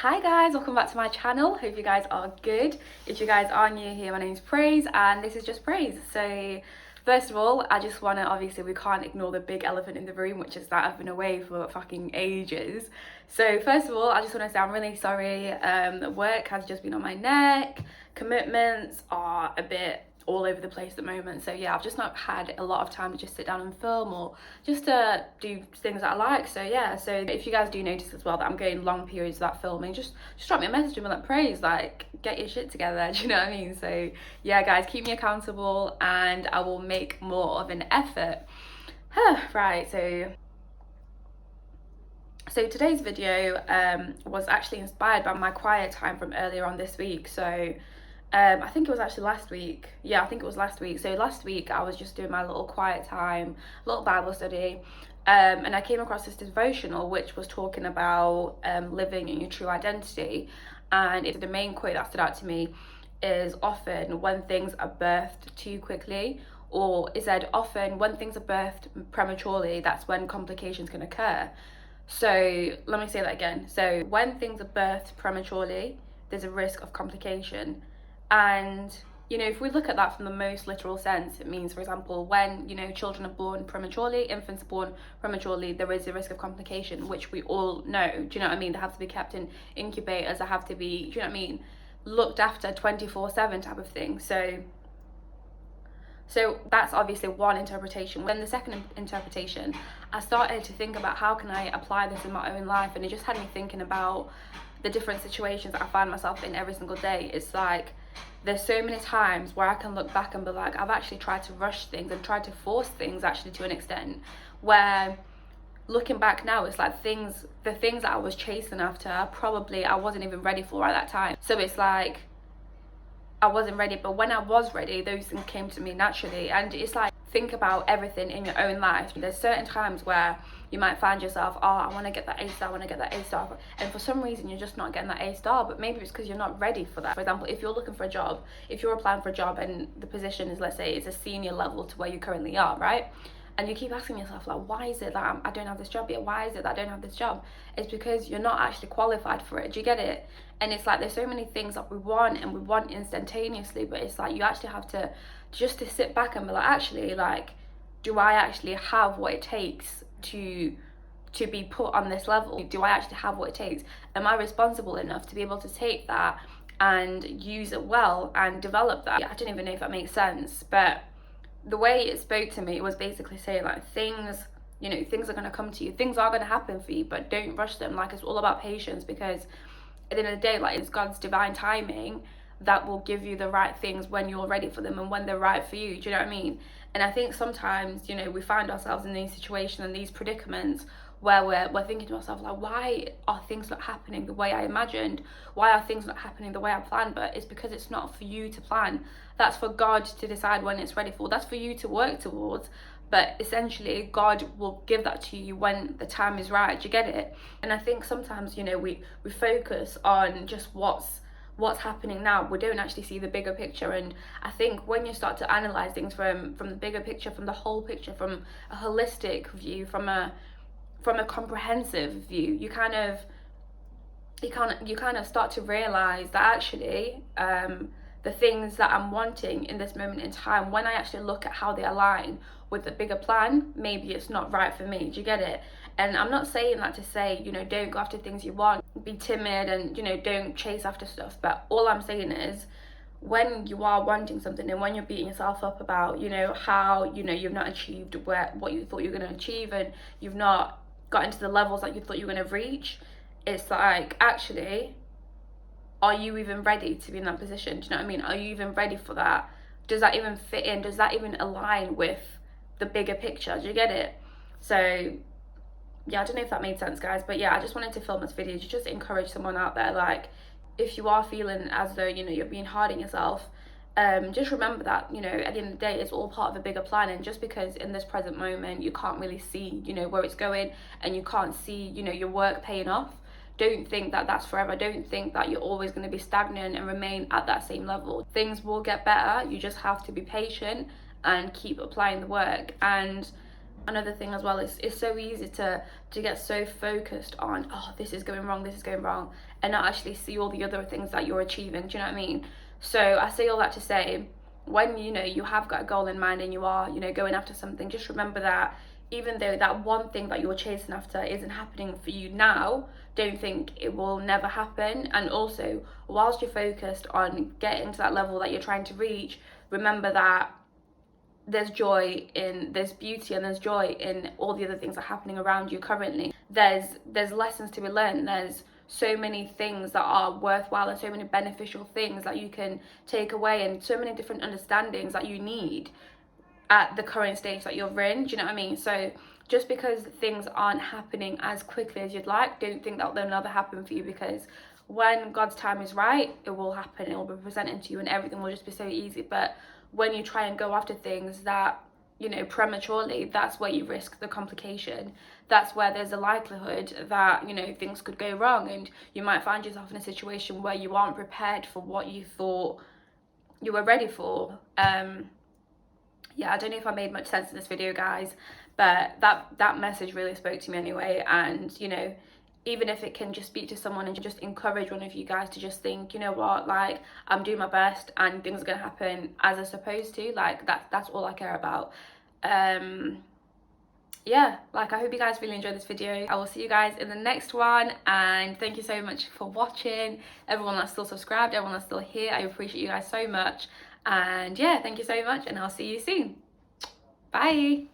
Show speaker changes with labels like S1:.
S1: Hi guys, welcome back to my channel. Hope you guys are good. If you guys are new here, my name's Praise and this is just Praise. So first of all, I just want to, obviously we can't ignore the big elephant in the room, which is that I've been away for fucking ages. So first of all, I just want to say I'm really sorry. Work has just been on my neck. Commitments are a bit all over the place at the moment, so yeah, I've just not had a lot of time to just sit down and film or just do things that I like. So yeah, so if you guys do notice as well that I'm going long periods without filming, just drop me a message and be like, Praise, like, get your shit together. Do you know what I mean? So yeah guys, keep me accountable and I will make more of an effort. Right, so today's video was actually inspired by my quiet time from earlier on this week. So I think it was actually last week. Yeah, I think it was last week. So last week I was just doing my little quiet time, little Bible study, and I came across this devotional which was talking about living in your true identity. And the main quote that stood out to me is, often when things are birthed too quickly, or it said, often when things are birthed prematurely, that's when complications can occur. So let me say that again. So when things are birthed prematurely, there's a risk of complication. And you know, if we look at that from the most literal sense, it means, for example, when, you know, children are born prematurely, infants are born prematurely, there is a risk of complication, which we all know. Do you know what I mean? They have to be kept in incubators, they have to be, do you know what I mean, looked after 24/7 type of thing. So that's obviously one interpretation. Then the second interpretation, I started to think about how can I apply this in my own life, and it just had me thinking about the different situations that I find myself in every single day. It's like there's so many times where I can look back and be like, I've actually tried to rush things and tried to force things actually to an extent where, looking back now, it's like the things that I was chasing after, probably I wasn't even ready for at that time. So it's like I wasn't ready, but when I was ready, those things came to me naturally. And it's like, think about everything in your own life. There's certain times where you might find yourself, oh, I want to get that A star, I want to get that A star, and for some reason you're just not getting that A star, but maybe it's because you're not ready for that. For example, if you're looking for a job, if you're applying for a job and the position is, let's say, it's a senior level to where you currently are, right? And you keep asking yourself, like, why is it that I don't have this job yet? Why is it that I don't have this job? It's because you're not actually qualified for it. Do you get it? And it's like there's so many things that we want, and we want instantaneously, but it's like you actually have to just to sit back and be like, actually, like, do I actually have what it takes to be put on this level? Do I actually have what it takes? Am I responsible enough to be able to take that and use it well and develop that? I don't even know if that makes sense, but the way it spoke to me was basically saying, like, things, you know, things are going to come to you, things are going to happen for you, but don't rush them. Like, it's all about patience, because at the end of the day, like, it's God's divine timing that will give you the right things when you're ready for them and when they're right for you. Do you know what I mean? And I think sometimes, you know, we find ourselves in these situations and these predicaments where we're thinking to ourselves, like, why are things not happening the way I imagined? Why are things not happening the way I planned? But it's because it's not for you to plan. That's for God to decide when it's ready for. That's for you to work towards. But essentially, God will give that to you when the time is right. Do you get it? And I think sometimes, you know, we focus on just what's happening now. We don't actually see the bigger picture. And I think when you start to analyze things from the bigger picture, from the whole picture, from a holistic view, from a comprehensive view, you kind of start to realize that actually the things that I'm wanting in this moment in time, when I actually look at how they align with the bigger plan, maybe it's not right for me. Do you get it? And I'm not saying that to say, you know, don't go after things you want, be timid and, you know, don't chase after stuff. But all I'm saying is, when you are wanting something and when you're beating yourself up about, you know, how, you know, you've not achieved what you thought you were going to achieve, and you've not got into the levels that you thought you were going to reach, it's like, actually, are you even ready to be in that position? Do you know what I mean? Are you even ready for that? Does that even fit in? Does that even align with the bigger picture? Do you get it? So yeah, I don't know if that made sense, guys, but yeah, I just wanted to film this video to just encourage someone out there. Like, if you are feeling as though, you know, you're being hard on yourself, just remember that, you know, at the end of the day, it's all part of a bigger plan. And just because in this present moment you can't really see, you know, where it's going, and you can't see, you know, your work paying off, don't think that that's forever. Don't think that you're always going to be stagnant and remain at that same level. Things will get better. You just have to be patient and keep applying the work. And Another thing as well is it's so easy to get so focused on, oh, this is going wrong, this is going wrong, and not actually see all the other things that you're achieving. Do you know what I mean? So I say all that to say, when you have got a goal in mind and you are going after something, just remember that even though that one thing that you're chasing after isn't happening for you now, don't think it will never happen. And also, whilst you're focused on getting to that level that you're trying to reach, remember that there's beauty and there's joy in all the other things that are happening around you currently. There's lessons to be learned. There's so many things that are worthwhile and so many beneficial things that you can take away, and so many different understandings that you need at the current stage that you're in. Do you know what I mean? So just because things aren't happening as quickly as you'd like, don't think that they'll never happen for you, because when God's time is right, it will happen. It will be presented to you and everything will just be so easy. But when you try and go after things that, prematurely, that's where you risk the complication. That's where there's a likelihood that, things could go wrong, and you might find yourself in a situation where you aren't prepared for what you thought you were ready for. Yeah, I don't know if I made much sense in this video, guys, but that message really spoke to me anyway. And even if it can just speak to someone and just encourage one of you guys to just think, you know what, like, I'm doing my best and things are gonna happen as they're supposed to, like, that's all I care about. Yeah, like, I hope you guys really enjoyed this video. I will see you guys in the next one, and thank you so much for watching. Everyone that's still subscribed, everyone that's still here, I appreciate you guys so much. And yeah, thank you so much, and I'll see you soon. Bye.